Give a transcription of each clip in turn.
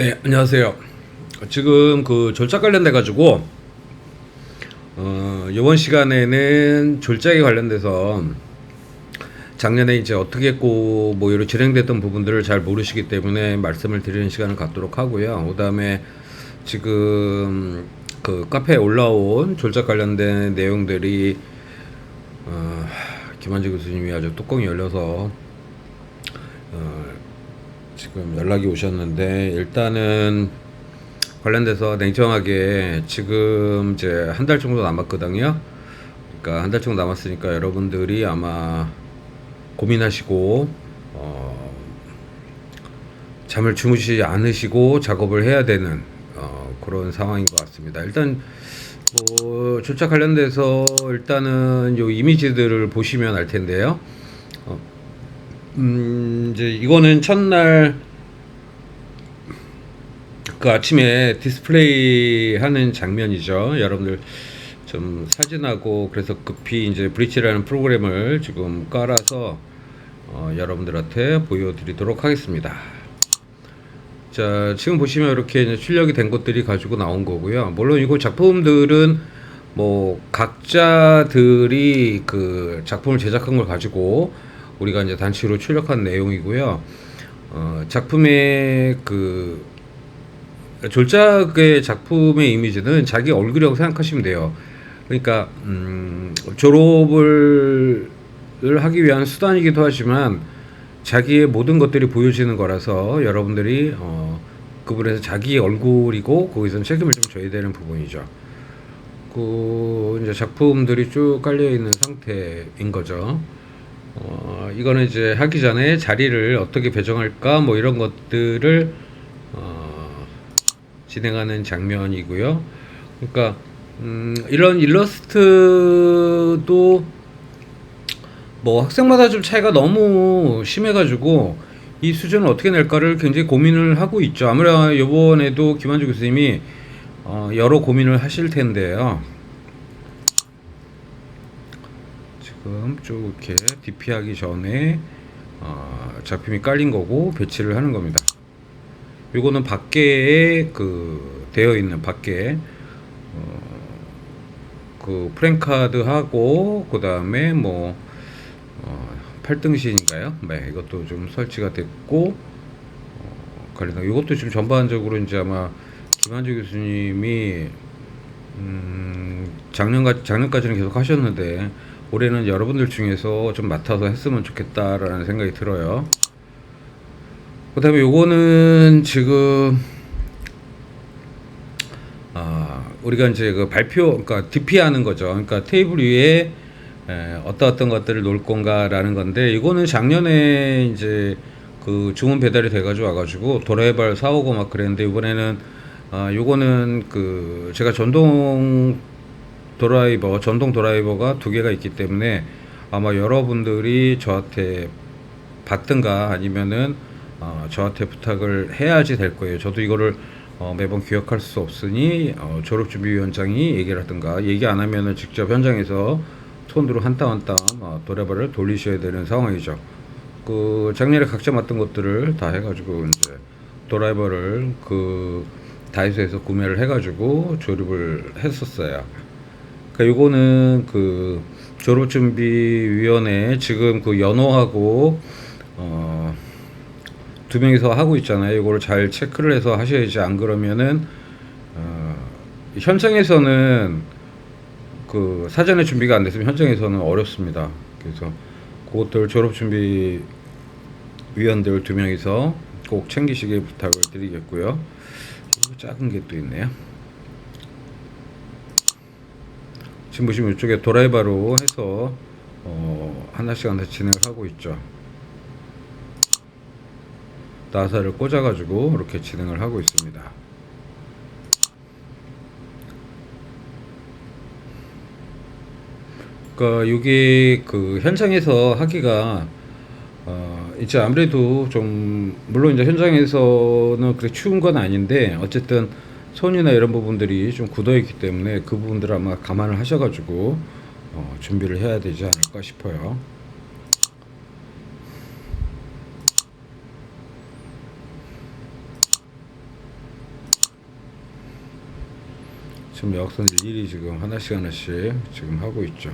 네, 안녕하세요. 지금 그 졸작 관련돼 가지고 이번 시간에는 졸작에 관련돼서 작년에 이제 어떻게 했고 뭐 이런 진행됐던 부분들을 잘 모르시기 때문에 말씀을 드리는 시간을 갖도록 하고요. 그다음에 지금 그 카페에 올라온 졸작 관련된 내용들이 어, 김한지 교수님이 아주 뚜껑이 열려서 지금 연락이 오셨는데, 일단은 관련돼서 냉정하게 지금 이제 한 달 정도 남았거든요. 그러니까 한 달 정도 남았으니까 여러분들이 아마 고민하시고 잠을 주무시지 않으시고 작업을 해야 되는 그런 상황인 것 같습니다. 일단 뭐 조차 관련돼서 일단은 요 이미지들을 보시면 알 텐데요. 이제 이거는 첫날 그 아침에 디스플레이 하는 장면이죠. 여러분들 좀 사진하고 그래서 급히 이제 브릿지라는 프로그램을 지금 깔아서 여러분들한테 보여드리도록 하겠습니다. 자, 지금 보시면 이렇게 이제 출력이 된 것들이 가지고 나온 거고요. 물론 이거 작품들은 뭐 각자들이 그 작품을 제작한 걸 가지고 우리가 이제 단체로 출력한 내용이고요. 작품의 그 졸작의 작품의 이미지는 자기 얼굴이라고 생각하시면 돼요. 그러니까 졸업을 하기 위한 수단이기도 하지만 자기의 모든 것들이 보여지는 거라서 여러분들이 그 부분에서 자기 얼굴이고 거기서 책임을 좀 져야 되는 부분이죠. 그 이제 작품들이 쭉 깔려 있는 상태인 거죠. 이거는 이제 하기 전에 자리를 어떻게 배정할까 뭐 이런 것들을 진행하는 장면이고요. 그러니까 이런 일러스트도 뭐 학생마다 좀 차이가 너무 심해가지고 이 수준을 어떻게 낼까를 굉장히 고민을 하고 있죠. 아무래도 이번에도 김한주 교수님이 여러 고민을 하실 텐데요. 지금 쭉 이렇게 DP하기 전에 작품이 깔린 거고 배치를 하는 겁니다. 요거는 밖에 그 되어 있는 밖에 그 프랭카드하고 그 다음에 뭐 8등신인가요? 네, 이것도 좀 설치가 됐고 관련된 이것도 지금 전반적으로 이제 아마 김한주 교수님이 작년까지는 계속 하셨는데 올해는 여러분들 중에서 좀 맡아서 했으면 좋겠다라는 생각이 들어요. 그 다음에 요거는 지금 우리가 이제 그 발표, 그러니까 DP하는 거죠. 그러니까 테이블 위에 어떤 것들을 놓을 건가라는 건데, 이거는 작년에 이제 그 주문 배달이 돼가지고 와가지고 도라이버를 사오고 막 그랬는데, 이번에는 요거는 그 제가 전동 도라이버가 두 개가 있기 때문에 아마 여러분들이 저한테 받든가 아니면은 저한테 부탁을 해야지 될 거예요. 저도 이거를 매번 기억할 수 없으니 졸업준비위원장이 얘기를 하든가, 얘기 안 하면은 직접 현장에서 손으로 한 땀 한 땀 도레바를 돌리셔야 되는 상황이죠. 그 작년에 각자 맡은 것들을 다 해가지고 이제 도라이버를 그 다이소에서 구매를 해가지고 조립을 했었어요. 그러니까 요거는 그 졸업준비위원회 지금 그 연호하고 두 명이서 하고 있잖아요. 이거를 잘 체크를 해서 하셔야지. 안 그러면은 현장에서는 그 사전에 준비가 안 됐으면 현장에서는 어렵습니다. 그래서 그것들 졸업준비 위원들 두 명이서 꼭 챙기시길 부탁을 드리겠고요. 작은 게 또 있네요. 지금 보시면 이쪽에 도라이바로 해서 하나씩 진행을 하고 있죠. 나사를 꽂아가지고 이렇게 진행을 하고 있습니다. 그러니까 이게 그 현장에서 하기가 이제 아무래도 좀 물론 이제 현장에서는 그렇게 추운 건 아닌데 어쨌든 손이나 이런 부분들이 좀 굳어 있기 때문에 그 부분들을 아마 감안을 하셔가지고 준비를 해야 되지 않을까 싶어요. 지금 여학생 일일이 지금 하나씩 지금 하고 있죠.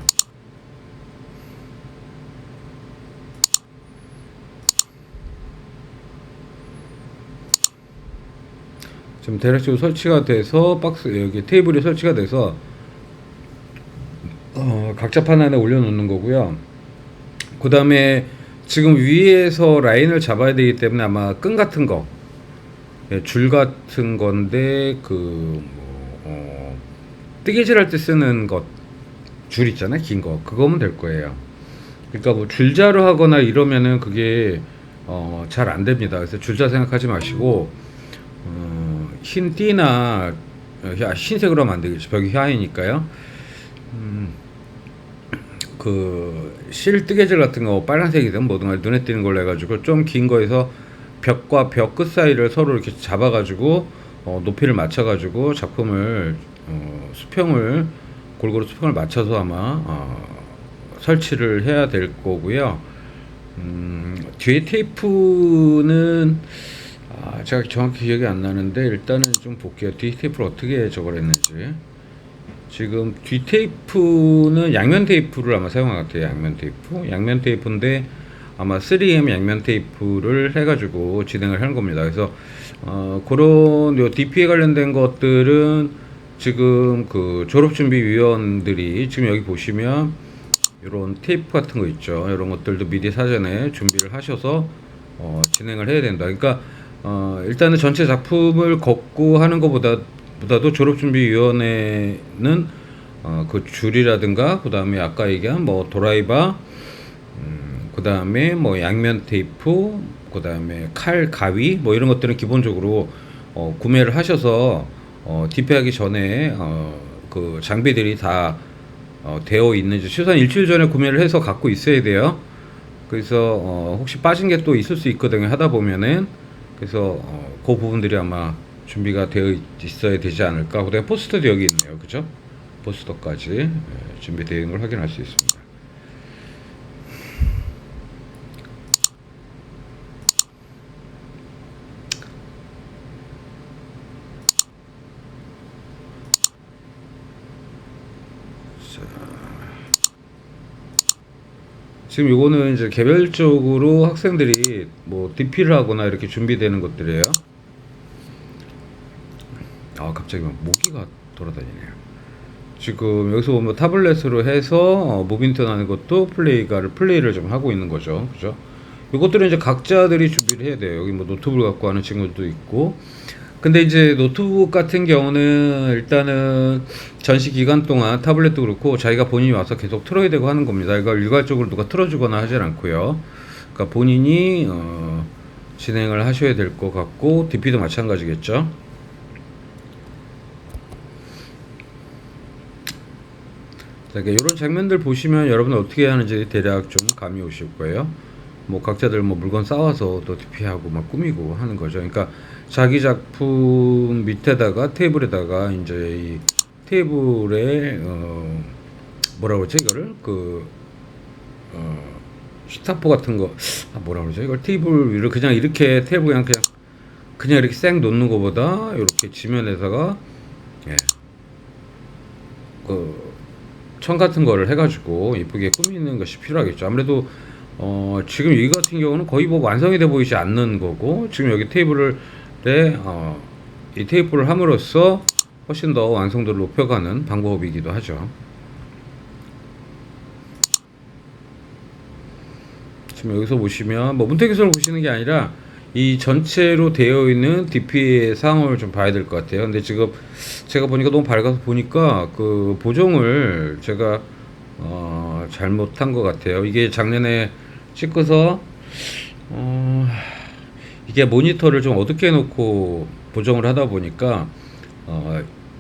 지금 대략적으로 설치가 돼서 박스 여기 테이블이 설치가 돼서 각자 판 안에 올려놓는 거고요. 그 다음에 지금 위에서 라인을 잡아야 되기 때문에 아마 끈 같은 거, 줄 같은 건데 뜨개질 할 때 쓰는 것, 줄 있잖아요, 긴 거. 그거면 될 거예요. 그러니까 뭐 줄자로 하거나 이러면은 그게 잘 안 됩니다. 그래서 줄자 생각하지 마시고 흰 띠나 흰색으로 하면 안 되겠죠. 벽이 휘하이니까요. 그 실 뜨개질 같은 거 빨간색이든 뭐든 간에 눈에 띄는 걸로 해가지고 좀 긴 거에서 벽과 벽 끝 사이를 서로 이렇게 잡아가지고 높이를 맞춰가지고 작품을 수평을 골고루 수평을 맞춰서 아마 설치를 해야 될 거고요. 뒤에 테이프는 제가 정확히 기억이 안 나는데 일단은 좀 볼게요. 뒤 테이프를 어떻게 저걸 했는지. 지금 뒤 테이프는 양면 테이프를 아마 사용한 것 같아요. 양면 테이프인데 아마 3M 양면 테이프를 해가지고 진행을 하는 겁니다. 그래서 그런 요 DP에 관련된 것들은 지금 그 졸업준비위원들이 지금 여기 보시면 이런 테이프 같은 거 있죠. 이런 것들도 미리 사전에 준비를 하셔서 진행을 해야 된다. 그러니까 일단은 전체 작품을 걷고 하는 것보다도 졸업준비위원회는 그 줄이라든가 그 다음에 아까 얘기한 뭐 도라이바, 그 다음에 뭐 양면 테이프, 그 다음에 칼, 가위 뭐 이런 것들은 기본적으로 구매를 하셔서 디피하기 전에 그 장비들이 다 되어 있는지 최소한 일주일 전에 구매를 해서 갖고 있어야 돼요. 그래서 혹시 빠진 게 또 있을 수 있거든요. 하다 보면은. 그래서 그 부분들이 아마 준비가 되어 있어야 되지 않을까. 그다음에 포스터도 여기 있네요. 그죠? 포스터까지 준비되어 있는 걸 확인할 수 있습니다. 지금 요거는 이제 개별적으로 학생들이 뭐 DP를 하거나 이렇게 준비되는 것들이에요. 갑자기 막 모기가 돌아다니네요. 지금 여기서 보면 타블렛으로 해서 무빈턴 하는 것도 플레이를 좀 하고 있는 거죠. 그죠? 이것들은 이제 각자들이 준비를 해야 돼요. 여기 뭐 노트북을 갖고 하는 친구들도 있고. 근데 이제 노트북 같은 경우는 일단은 전시 기간 동안 타블렛도 그렇고 자기가 본인이 와서 계속 틀어야 되고 하는 겁니다. 이걸 일괄적으로 누가 틀어주거나 하질 않고요. 그러니까 본인이 진행을 하셔야 될 것 같고 DP도 마찬가지겠죠. 자, 이런 장면들 보시면 여러분은 어떻게 하는지 대략 좀 감이 오실 거예요. 뭐 각자들 뭐 물건 쌓아서 또 DP하고 막 꾸미고 하는 거죠. 그러니까 자기 작품 밑에다가 테이블에다가 이제 이 테이블에 뭐라 그러지 이거를 시타포 같은 거 뭐라 그러죠 이걸 테이블 위를 그냥 이렇게 테이블 그냥 이렇게 쌩 놓는 것보다 이렇게 지면에다가 천 같은 거를 해가지고 이쁘게 꾸미는 것이 필요하겠죠. 아무래도 지금 여기 같은 경우는 거의 뭐 완성이 돼 보이지 않는 거고 지금 여기 이 테이프를 함으로써 훨씬 더 완성도를 높여가는 방법이기도 하죠. 지금 여기서 보시면 뭐 문태기술을 보시는 게 아니라 이 전체로 되어 있는 DP의 상황을 좀 봐야 될 것 같아요. 근데 지금 제가 보니까 너무 밝아서 보니까 그 보정을 제가 잘못한 것 같아요. 이게 작년에 찍고서 이게 모니터를 좀 어둡게 놓고 보정을 하다 보니까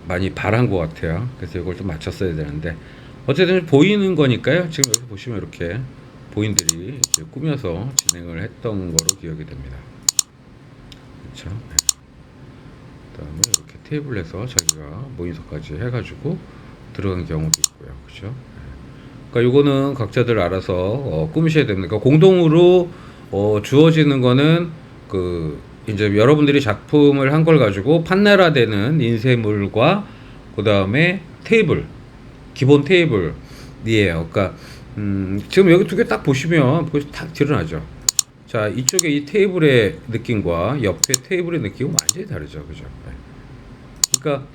많이 바란 것 같아요. 그래서 이걸 좀 맞췄어야 되는데 어쨌든 보이는 거니까요. 지금 여기 보시면 이렇게 보인들이 이제 꾸며서 진행을 했던 거로 기억이 됩니다. 그렇죠? 그다음에 이렇게 테이블에서 자기가 모니터까지 해가지고 들어간 경우도 있고요. 그렇죠? 그러니까 요거는 각자들 알아서 꾸미셔야 됩니다. 그러니까 공동으로 주어지는 거는 이제 여러분들이 작품을 한 걸 가지고 판넬화되는 인쇄물과 그 다음에 테이블, 기본 테이블이에요. 그러니까 지금 여기 두 개 딱 보시면 그것이 딱 드러나죠. 자, 이쪽에 이 테이블의 느낌과 옆에 테이블의 느낌은 완전히 다르죠, 그죠? 네. 그러니까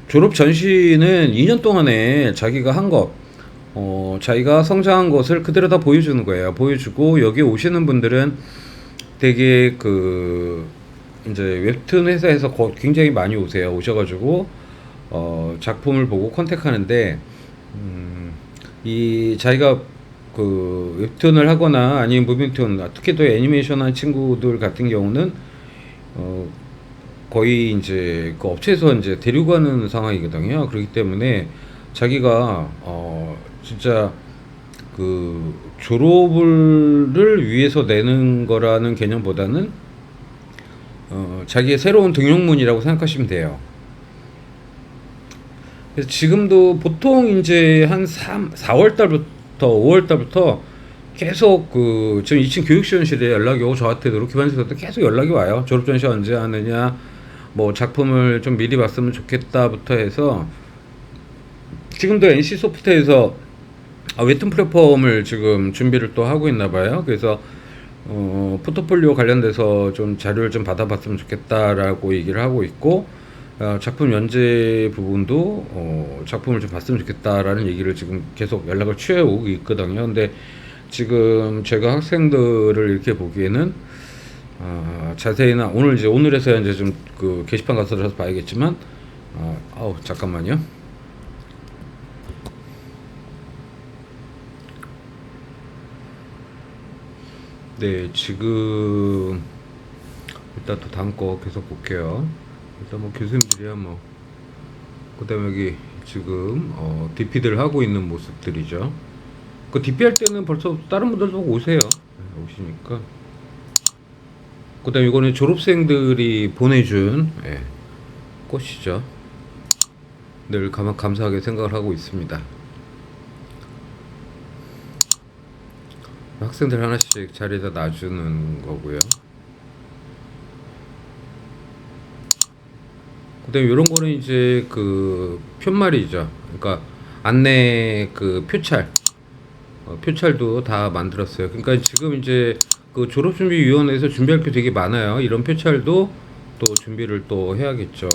졸업 전시는 2년 동안에 자기가 한 것, 자기가 성장한 것을 그대로 다 보여주는 거예요. 보여주고 여기 오시는 분들은 되게 그 이제 웹툰 회사에서 굉장히 많이 오셔가지고 작품을 보고 컨택하는데 이 자기가 그 웹툰을 하거나 아니면 무빙툰, 특히 또 애니메이션 한 친구들 같은 경우는 거의 이제 그 업체에서 이제 데려가는 상황이거든요. 그렇기 때문에 자기가 진짜 그 졸업을 위해서 내는 거라는 개념보다는 자기의 새로운 등용문이라고 생각하시면 돼요. 그래서 지금도 보통 이제 한 4월 달부터 5월 달부터 계속 그 지금 2층 교육지원실에 연락이 오고 저한테도 기반에서도 계속 연락이 와요. 졸업 전시 언제 하느냐, 뭐 작품을 좀 미리 봤으면 좋겠다부터 해서 지금도 NC 소프트에서 웹툰 플랫폼을 지금 준비를 또 하고 있나 봐요. 그래서 포트폴리오 관련돼서 좀 자료를 좀 받아봤으면 좋겠다라고 얘기를 하고 있고, 작품 연재 부분도 작품을 좀 봤으면 좋겠다라는 얘기를 지금 계속 연락을 취해오고 있거든요. 근데 지금 제가 학생들을 이렇게 보기에는 자세히나 오늘에서야 이제 좀 그 게시판 가서 봐야겠지만, 잠깐만요. 네, 지금 일단 또 다음 거 계속 볼게요. 일단 뭐 교수님들이야 뭐 그다음에 여기 지금 DP들 하고 있는 모습들이죠. 그 DP 할 때는 벌써 다른 분들도 오세요. 오시니까. 그다음에 이거는 졸업생들이 보내준 꽃이죠. 늘 감사하게 생각을 하고 있습니다. 학생들 하나씩 자리에다 놔주는 거고요. 그다음에 이런 거는 이제 그 편말이죠. 그러니까 안내 그 표찰도 다 만들었어요. 그러니까 지금 이제 그 졸업준비위원회에서 준비할 게 되게 많아요. 이런 표찰도 또 준비를 또 해야겠죠.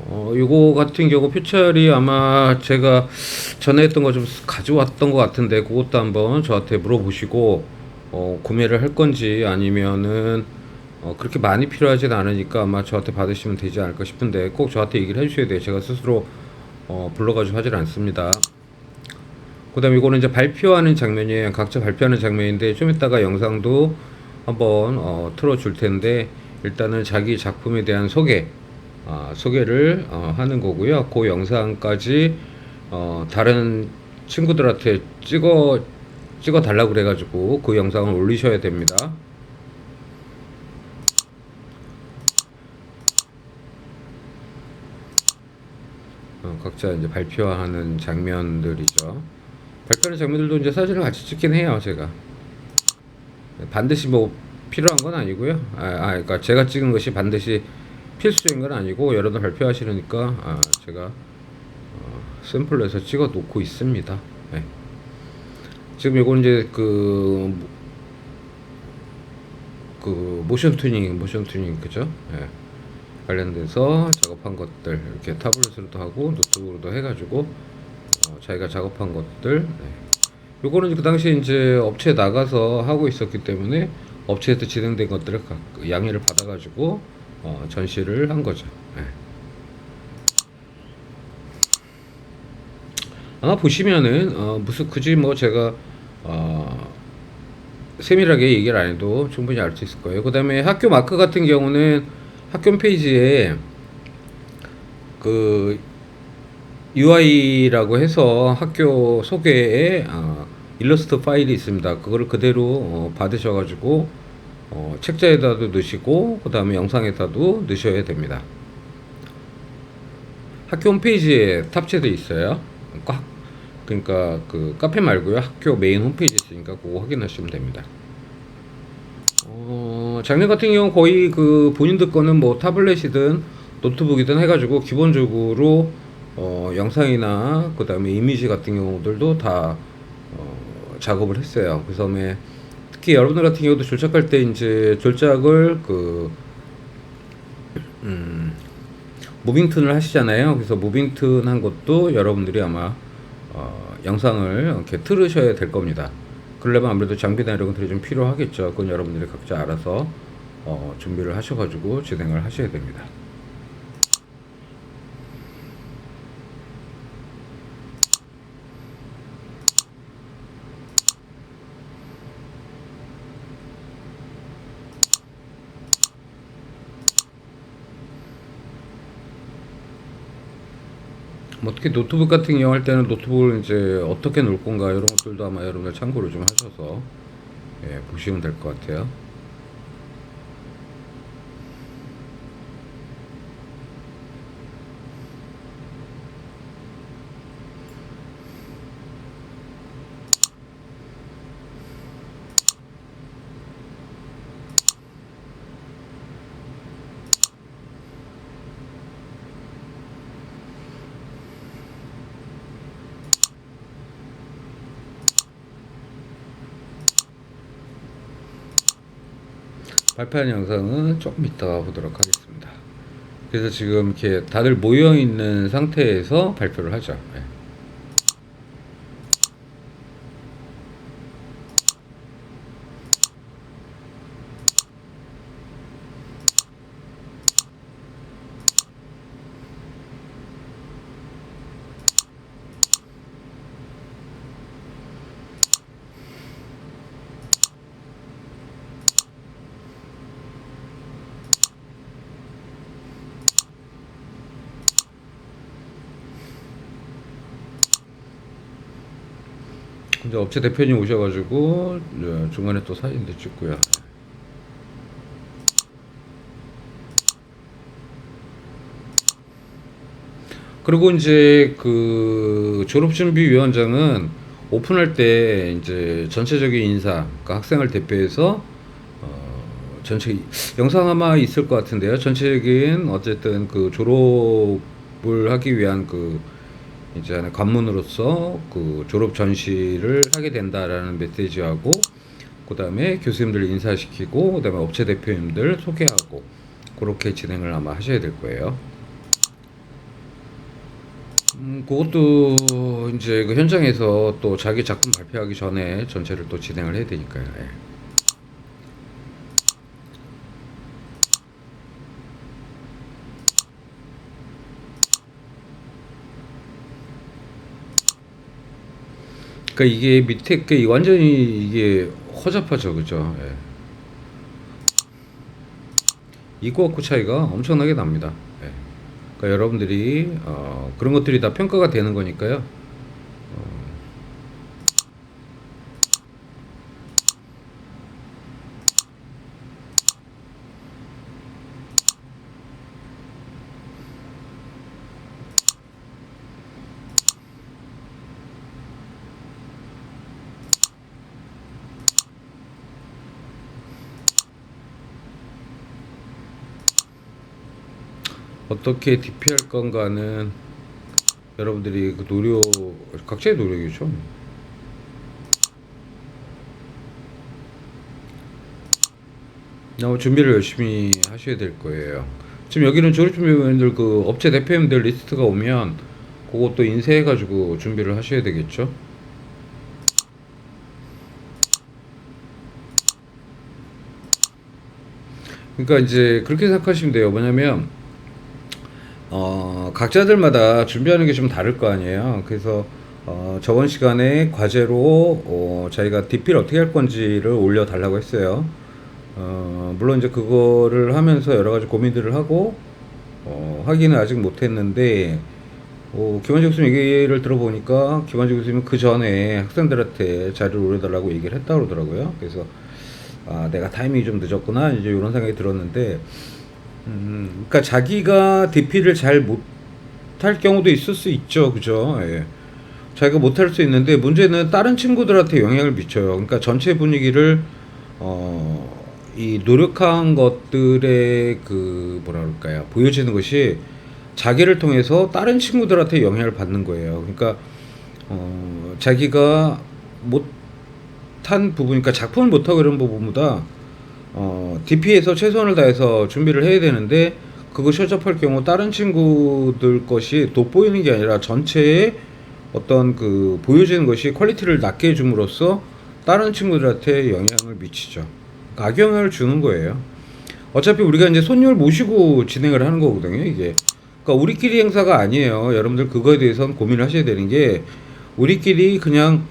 요거 같은 경우 표찰이 아마 제가 전에 했던 거 좀 가져왔던 것 같은데 그것도 한번 저한테 물어보시고 구매를 할 건지 아니면은 그렇게 많이 필요하진 않으니까 아마 저한테 받으시면 되지 않을까 싶은데 꼭 저한테 얘기를 해주셔야 돼요. 제가 스스로 불러가지고 하질 않습니다. 그 다음에 이거는 이제 발표하는 장면이에요. 각자 발표하는 장면인데 좀 이따가 영상도 한번 틀어줄 텐데 일단은 자기 작품에 대한 소개를 하는 거고요. 그 영상까지 다른 친구들한테 찍어 달라고 그래가지고 그 영상을 올리셔야 됩니다. 각자 이제 발표하는 장면들이죠. 발표하는 장면들도 이제 사진을 같이 찍긴 해요. 제가 반드시 뭐 필요한 건 아니고요. 그러니까 제가 찍은 것이 반드시 필수인 건 아니고 여러분 발표하시려니까 제가 샘플로 해서 찍어 놓고 있습니다. 네. 지금 이건 이제 그 모션 튜닝 그죠? 네. 관련돼서 작업한 것들 이렇게 타블렛으로도 하고 노트북으로도 해가지고 자기가 작업한 것들. 네. 요거는 그 당시에 이제 업체에 나가서 하고 있었기 때문에 업체에서 진행된 것들을 양해를 받아가지고 전시를 한 거죠. 네. 아마 보시면은 무슨 굳이 뭐 제가 세밀하게 얘기를 안 해도 충분히 알 수 있을 거예요. 그 다음에 학교 마크 같은 경우는 학교 홈페이지에 그 UI라고 해서 학교 소개에 일러스트 파일이 있습니다. 그거를 그대로 받으셔가지고 책자에다도 넣으시고 그 다음에 영상에다도 넣으셔야 됩니다. 학교 홈페이지에 탑재되어 있어요. 그러니까 그 카페 말고요. 학교 메인 홈페이지 있으니까 그거 확인하시면 됩니다. 작년 같은 경우 거의 그 본인들 거는 뭐 타블렛이든 노트북이든 해가지고 기본적으로 영상이나 그 다음에 이미지 같은 경우들도 다 작업을 했어요. 그 다음에 특히 여러분들 같은 경우도 졸작할 때 이제 졸작을 무빙튼을 하시잖아요. 그래서 무빙튼 한 것도 여러분들이 아마 영상을 이렇게 틀으셔야 될 겁니다. 그러려면 아무래도 장비나 이런 것들이 좀 필요하겠죠. 그건 여러분들이 각자 알아서 준비를 하셔가지고 진행을 하셔야 됩니다. 뭐 특히 노트북 같은 경우 할 때는 노트북을 이제 어떻게 놓을 건가 이런 것들도 아마 여러분들 참고를 좀 하셔서 보시면 될 것 같아요. 발표하는 영상은 조금 이따가 보도록 하겠습니다. 그래서 지금 이렇게 다들 모여 있는 상태에서 발표를 하죠. 네. 이제 업체 대표님 오셔가지고 중간에 또 사진도 찍고요. 그리고 이제 그 졸업준비위원장은 오픈할 때 이제 전체적인 인사, 그러니까 학생을 대표해서 전체 영상 아마 있을 것 같은데요. 전체적인 어쨌든 그 졸업을 하기 위한 그 이제 관문으로서 그 졸업 전시를 하게 된다라는 메시지하고 그 다음에 교수님들 인사시키고 그 다음에 업체 대표님들 소개하고 그렇게 진행을 아마 하셔야 될 거예요. 그것도 이제 그 현장에서 또 자기 작품 발표하기 전에 전체를 또 진행을 해야 되니까요. 예. 그러니까 이게 밑에 게 완전히 이게 허접하죠, 그죠? 예. 이거하고 차이가 엄청나게 납니다. 예. 그러니까 여러분들이 그런 것들이 다 평가가 되는 거니까요. 어떻게 DP할 건가는 여러분들이 그 노력, 각자의 노력이죠. 준비를 열심히 하셔야 될 거예요. 지금 여기는 졸업준비위원들 그 업체 대표님들 리스트가 오면 그것도 인쇄해가지고 준비를 하셔야 되겠죠. 그러니까 이제 그렇게 생각하시면 돼요. 뭐냐면 각자들마다 준비하는 게 좀 다를 거 아니에요. 그래서 저번 시간에 과제로 자기가 DP를 어떻게 할 건지를 올려달라고 했어요. 물론 이제 그거를 하면서 여러 가지 고민들을 하고 하기는 아직 못했는데 김원재 교수님 얘기를 들어보니까 김원재 교수님은 그 전에 학생들한테 자료를 올려달라고 얘기를 했다 그러더라고요. 그래서 내가 타이밍이 좀 늦었구나 이제 이런 생각이 들었는데 그러니까 자기가 DP를 잘 못할 경우도 있을 수 있죠, 그죠? 예. 자기가 못할 수 있는데 문제는 다른 친구들한테 영향을 미쳐요. 그러니까 전체 분위기를 이 노력한 것들의 그 뭐라 그럴까요? 보여지는 것이 자기를 통해서 다른 친구들한테 영향을 받는 거예요. 그러니까 자기가 못한 부분, 그러니까 작품을 못하고 이런 부분보다 DP에서 최선을 다해서 준비를 해야 되는데 그것이 허접할 경우 다른 친구들 것이 돋보이는 게 아니라 전체의 어떤 그 보여지는 것이 퀄리티를 낮게 해줌으로써 다른 친구들한테 영향을 미치죠. 악영향을 주는 거예요. 어차피 우리가 이제 손님을 모시고 진행을 하는 거거든요, 이게. 그러니까 우리끼리 행사가 아니에요. 여러분들 그거에 대해서는 고민을 하셔야 되는 게 우리끼리 그냥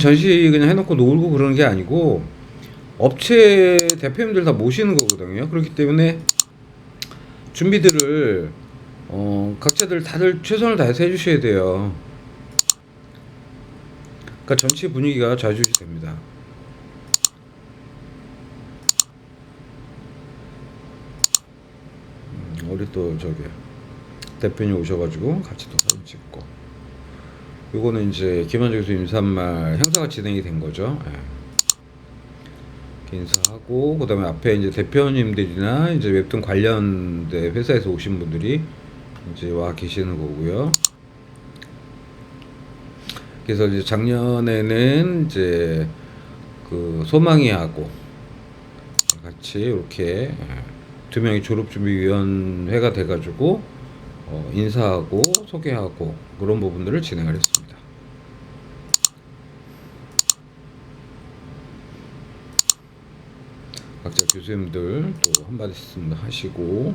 전시 그냥 해놓고 놀고 그러는 게 아니고 업체 대표님들 다 모시는 거거든요. 그렇기 때문에 준비들을 각자들 다들 최선을 다해서 해주셔야 돼요. 그러니까 전체 분위기가 좌지우지 됩니다. 우리 또 저기 대표님 오셔가지고 같이 또 사진 찍고, 요거는 이제 김한정 교수 임산말 행사가 진행이 된 거죠. 예. 인사하고 그다음에 앞에 이제 대표님들이나 이제 웹툰 관련된 회사에서 오신 분들이 이제 와 계시는 거고요. 그래서 이제 작년에는 이제 그 소망이하고 같이 이렇게 두 명이 졸업준비위원회가 돼가지고 인사하고 소개하고 그런 부분들을 진행을 했습니다. 각자 교수님들 또 한마디씩 하시고,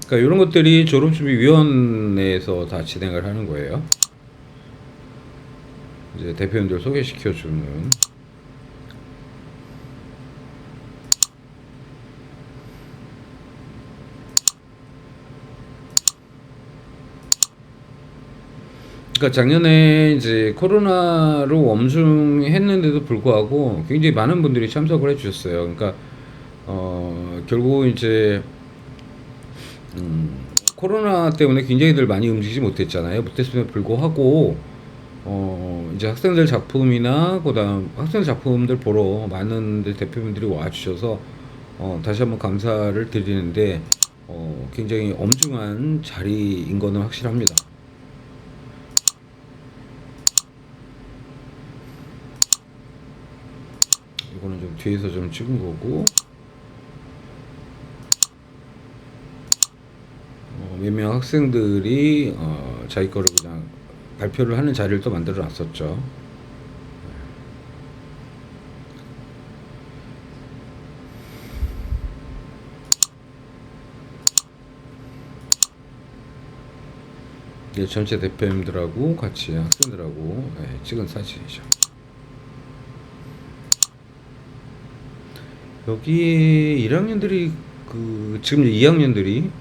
그러니까 이런 것들이 졸업준비위원회에서 다 진행을 하는 거예요. 이제 대표님들 소개시켜주는. 그러니까 작년에 이제 코로나로 엄중했는데도 불구하고 굉장히 많은 분들이 참석을 해주셨어요. 그러니까 결국 이제 코로나 때문에 굉장히들 많이 움직이지 못했잖아요. 못했음에도 불구하고 이제 학생들 작품이나 그다음 학생 작품들 보러 많은 대표분들이 와주셔서 다시 한번 감사를 드리는데 굉장히 엄중한 자리인 거는 확실합니다. 이거는 좀 뒤에서 좀 찍은 거고, 몇 명 학생들이 자기 거를 그냥 발표를 하는 자리를 또 만들어 놨었죠. 네, 전체 대표님들하고 같이 학생들하고 찍은 사진이죠. 여기 1학년들이 지금 2학년들이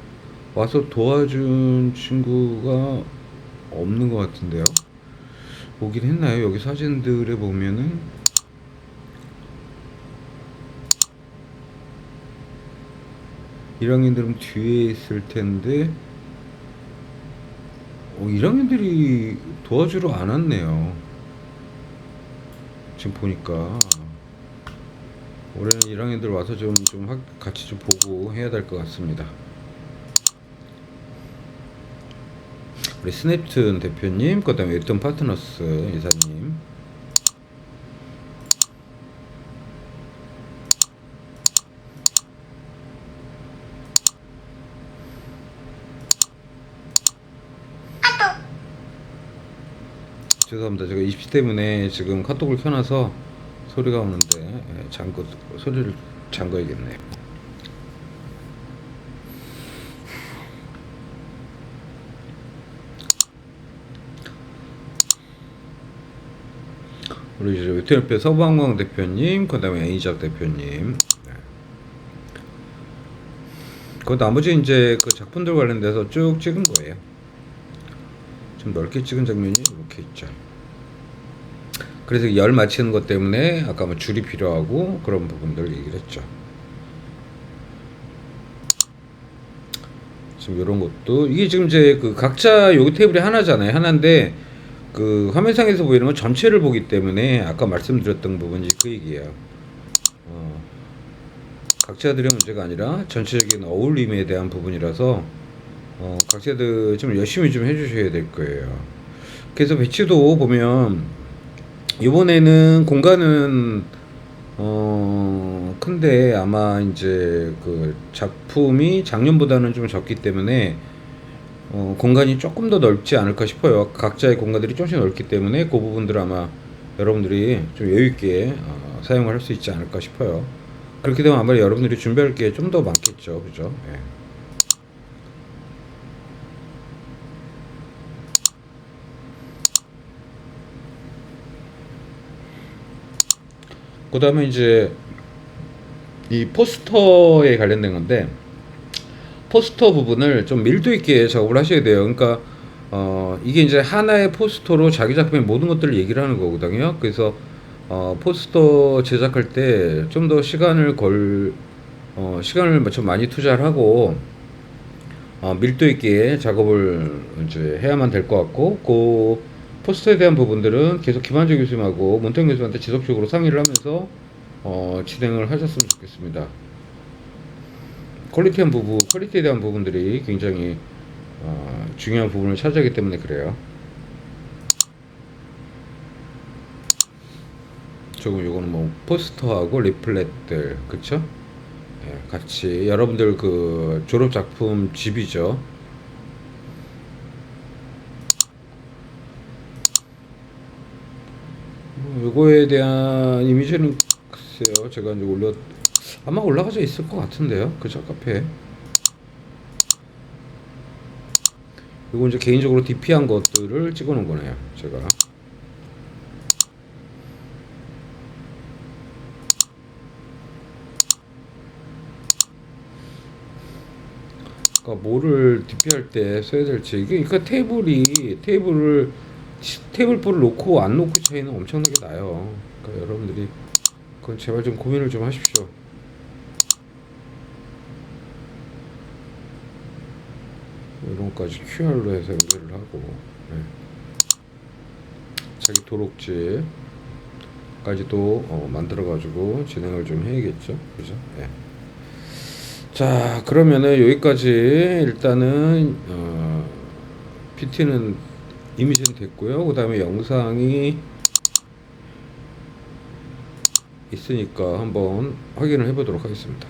와서 도와준 친구가 없는 것 같은데요. 오긴 했나요? 여기 사진들에 보면은 일 학년들은 뒤에 있을 텐데 1학년들이 도와주러 안 왔네요. 지금 보니까 올해는 1학년들 와서 좀 같이 좀 보고 해야 될 것 같습니다. 우리 스냅툰 대표님, 그 다음에 웹툰 파트너스 이사님, 죄송합니다. 제가 입시 때문에 지금 카톡을 켜놔서 소리가 오는데 소리를 잠궈야겠네요. 우리 이제 웹툰협회 서방광 대표님, 그 다음에 애니작 대표님, 그 나머지 이제 그 작품들 관련돼서 쭉 찍은 거예요. 좀 넓게 찍은 장면이 이렇게 있죠. 그래서 열 맞추는 것 때문에 아까 뭐 줄이 필요하고 그런 부분들 얘기를 했죠. 지금 이런 것도 이게 지금 이제 그 각자 여기 테이블이 하나잖아요. 하나인데 그 화면상에서 보이는 건 전체를 보기 때문에 아까 말씀드렸던 부분이 그 얘기예요. 어, 각자들의 문제가 아니라 전체적인 어울림에 대한 부분이라서 각자들 좀 열심히 좀 해주셔야 될 거예요. 그래서 배치도 보면 이번에는 공간은 큰데 아마 이제 그 작품이 작년보다는 좀 적기 때문에 공간이 조금 더 넓지 않을까 싶어요. 각자의 공간들이 조금씩 넓기 때문에 그 부분들 아마 여러분들이 좀 여유 있게 사용을 할 수 있지 않을까 싶어요. 그렇게 되면 아마 여러분들이 준비할 게 좀 더 많겠죠, 그죠? 예. 그 다음에 이제 이 포스터에 관련된 건데 포스터 부분을 좀 밀도 있게 작업을 하셔야 돼요. 그러니까 이게 이제 하나의 포스터로 자기 작품의 모든 것들을 얘기를 하는 거거든요. 그래서 포스터 제작할 때 좀 더 시간을 좀 많이 투자를 하고 밀도 있게 작업을 이제 해야만 될 것 같고, 그 포스터에 대한 부분들은 계속 김한정 교수님하고 문태영 교수님한테 지속적으로 상의를 하면서 진행을 하셨으면 좋겠습니다. 퀄리티에 대한 부분들이 굉장히 중요한 부분을 차지하기 때문에 그래요. 조금 요거는 뭐 포스터하고 리플렛들, 그쵸? 예, 같이 여러분들 그 졸업 작품 집이죠. 요거에 대한 이미지는 글쎄요, 제가 이제 아마 올라가져 있을 것 같은데요, 그죠? 카페에. 이거 이제 개인적으로 DP한 것들을 찍어 놓은 거네요, 제가. 그러니까 뭐를 DP할 때 써야 될지, 이게 그러니까 테이블볼을 놓고 안 놓고 차이는 엄청나게 나요. 그러니까 여러분들이 그건 제발 좀 고민을 좀 하십시오. 이런 것까지 QR로 해서 연결을 하고, 네. 자기 도록지까지도 만들어가지고 진행을 좀 해야겠죠, 그죠? 네. 자, 그러면은 여기까지 일단은 PT는 이미지는 됐고요. 그 다음에 영상이 있으니까 한번 확인을 해보도록 하겠습니다.